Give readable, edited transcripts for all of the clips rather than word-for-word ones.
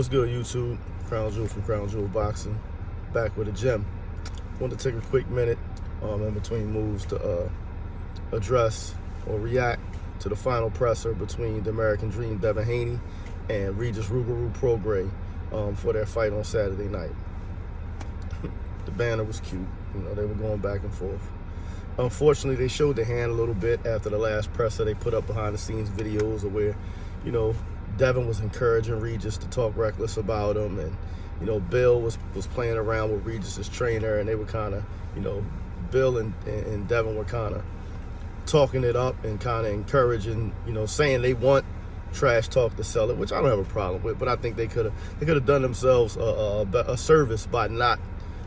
What's good, YouTube? Crown Jewel from Crown Jewel Boxing, back with a gem. Want to take a quick minute in between moves to address or react to the final presser between the American Dream Devin Haney and Regis Prograis for their fight on Saturday night. The banner was cute. You know, they were going back and forth. Unfortunately, they showed their hand a little bit after the last presser. They put up behind the scenes videos of where, you know, Devin was encouraging Regis to talk reckless about him, and you know, Bill was playing around with Regis's trainer, and they were kind of, you know, Bill and Devin were kind of talking it up and kind of encouraging, you know, saying they want trash talk to sell it, which I don't have a problem with, but I think they could have done themselves a service by not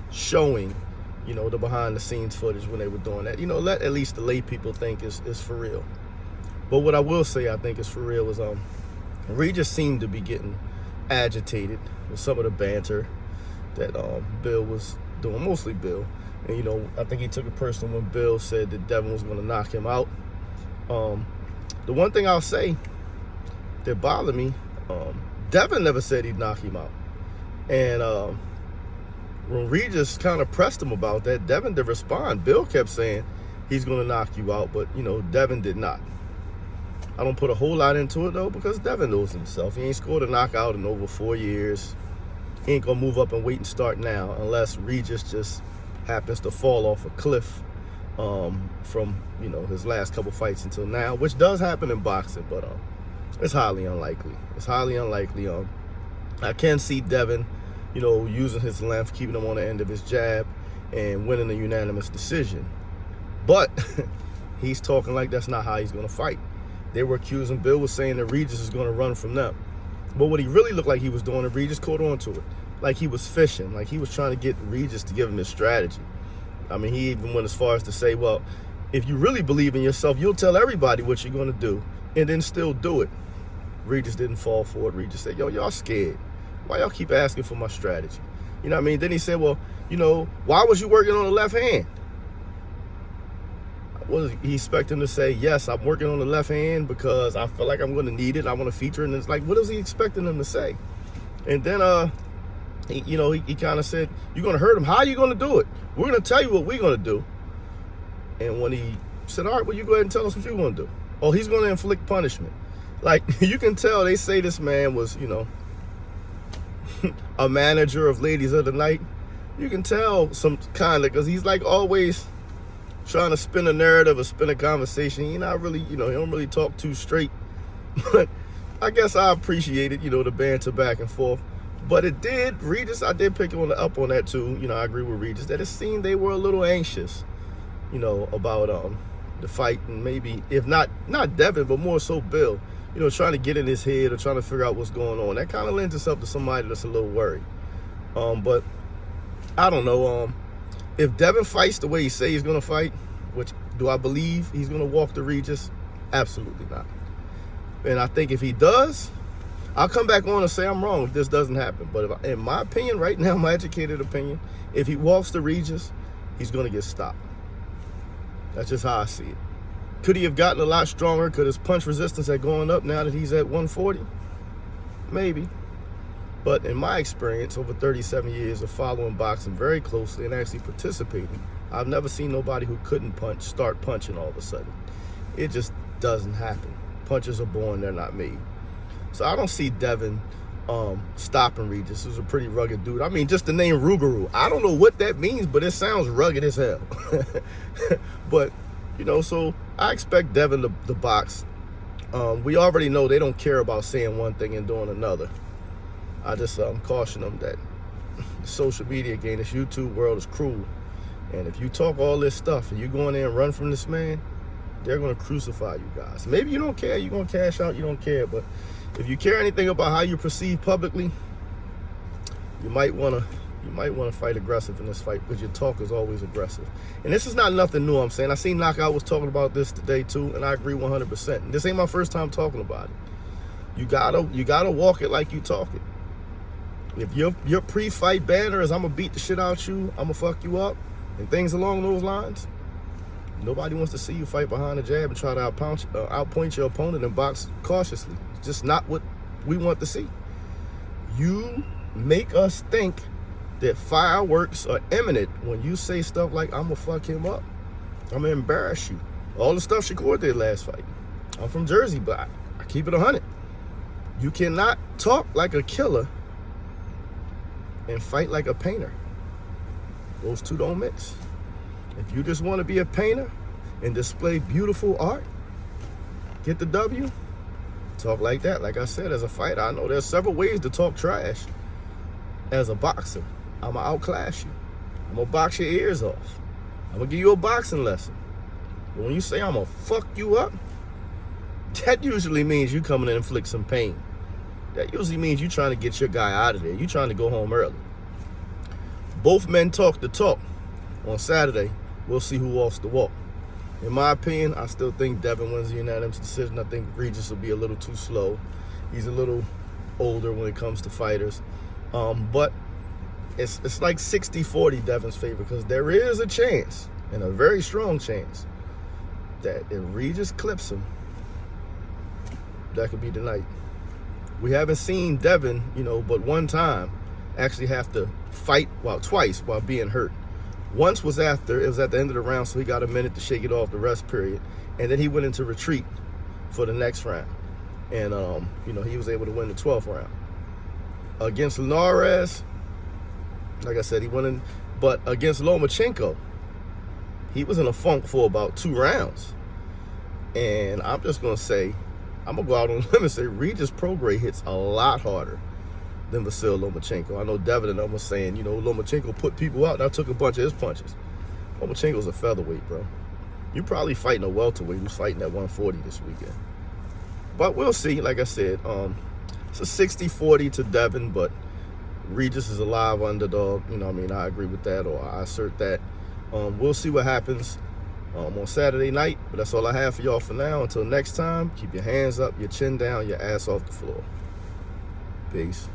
showing, you know, the behind the scenes footage when they were doing that. You know, let at least the lay people think is for real. But what I will say I think is for real is Regis seemed to be getting agitated with some of the banter that Bill was doing, mostly Bill. And, you know, I think he took it personal when Bill said that Devin was going to knock him out. The one thing I'll say that bothered me, Devin never said he'd knock him out. And when Regis kind of pressed him about that, Devin did respond. Bill kept saying he's going to knock you out, but, you know, Devin did not. I don't put a whole lot into it, though, because Devin knows himself. He ain't scored a knockout in over 4 years. He ain't going to move up and wait and start now unless Regis just happens to fall off a cliff from, you know, his last couple fights until now, which does happen in boxing, but it's highly unlikely. It's highly unlikely. I can see Devin, you know, using his length, keeping him on the end of his jab, and winning a unanimous decision. But he's talking like that's not how he's going to fight. They were accusing, Bill was saying that Regis is going to run from them. But what he really looked like he was doing, and Regis caught on to it, like he was fishing, like he was trying to get Regis to give him his strategy. I mean, he even went as far as to say, well, if you really believe in yourself, you'll tell everybody what you're going to do and then still do it. Regis didn't fall for it. Regis said, yo, y'all scared. Why y'all keep asking for my strategy? You know what I mean? Then he said, well, you know, why was you working on the left hand? Was he expecting to say, yes, I'm working on the left hand because I feel like I'm going to need it. I want to feature it. And it's like, what is he expecting him to say? And then, he kind of said, you're going to hurt him. How are you going to do it? We're going to tell you what we're going to do. And when he said, all right, well, you go ahead and tell us what you're going to do. Oh, he's going to inflict punishment. Like, you can tell they say this man was, you know, a manager of Ladies of the Night. You can tell some kind of, because he's like always trying to spin a narrative or spin a conversation. He's not really, you know, he don't really talk too straight. But I guess I appreciated, you know, the banter back and forth. But it did, Regis, I did pick up on that too. You know, I agree with Regis that it seemed they were a little anxious, you know, about the fight. And maybe, if not Devin, but more so Bill, you know, trying to get in his head or trying to figure out what's going on. That kind of lends itself to somebody that's a little worried. But I don't know. If Devin fights the way he say he's going to fight, which do I believe he's going to walk to Regis? Absolutely not. And I think if he does, I'll come back on and say I'm wrong if this doesn't happen. But in my opinion, right now, my educated opinion, if he walks to Regis, he's going to get stopped. That's just how I see it. Could he have gotten a lot stronger? Could his punch resistance have gone up now that he's at 140? Maybe. But in my experience, over 37 years of following boxing very closely and actually participating, I've never seen nobody who couldn't punch start punching all of a sudden. It just doesn't happen. Punches are born, they're not made. So I don't see Devin stopping Regis. He's a pretty rugged dude. I mean, just the name Rougarou, I don't know what that means, but it sounds rugged as hell. But, you know, so I expect Devin to box. We already know they don't care about saying one thing and doing another. I just caution them that the social media game, this YouTube world is cruel. And if you talk all this stuff and you go in there and run from this man, they're going to crucify you guys. Maybe you don't care. You're going to cash out. You don't care. But if you care anything about how you're perceived publicly, you might want to fight aggressive in this fight because your talk is always aggressive. And this is not nothing new, I'm saying. I seen Knockout was talking about this today, too, and I agree 100%. And this ain't my first time talking about it. You gotta walk it like you talk it. If your pre-fight banner is I'm going to beat the shit out you, I'm going to fuck you up, and things along those lines, nobody wants to see you fight behind the jab and try to outpoint your opponent and box cautiously. It's just not what we want to see. You make us think that fireworks are imminent when you say stuff like, I'm gonna fuck him up, I'm gonna embarrass you. All the stuff Shakur did last fight. I'm from Jersey, but I keep it 100. You cannot talk like a killer and fight like a painter. Those two don't mix. If you just want to be a painter and display beautiful art, get the W, talk like that. Like I said, as a fighter, I know there's several ways to talk trash. As a boxer, I'm going to outclass you. I'm going to box your ears off. I'm going to give you a boxing lesson. But when you say I'm going to fuck you up, that usually means you coming to inflict some pain. That usually means you trying to get your guy out of there. You trying to go home early. Both men talk the talk. On Saturday, we'll see who walks the walk. In my opinion, I still think Devin wins the unanimous decision. I think Regis will be a little too slow. He's a little older when it comes to fighters. But it's like 60-40 Devin's favor, because there is a chance, and a very strong chance, that if Regis clips him, that could be the night. We haven't seen Devin, but one time actually have to fight twice while being hurt. Once it was at the end of the round, so he got a minute to shake it off, the rest period, and then he went into retreat for the next round, and he was able to win the 12th round. Against Linares, like I said, he went in, but against Lomachenko, he was in a funk for about 2 rounds, and I'm just gonna say, I'm gonna go out on a limb and say Regis Prograis hits a lot harder than Vasyl Lomachenko. I know Devin and I was saying, Lomachenko put people out, and I took a bunch of his punches. Lomachenko's a featherweight, bro. You're probably fighting a welterweight who's fighting at 140 this weekend. But we'll see. Like I said, it's a 60-40 to Devin, but Regis is a live underdog. I agree with that, or I assert that. We'll see what happens on Saturday night, but that's all I have for y'all for now. Until next time, keep your hands up, your chin down, your ass off the floor. Peace.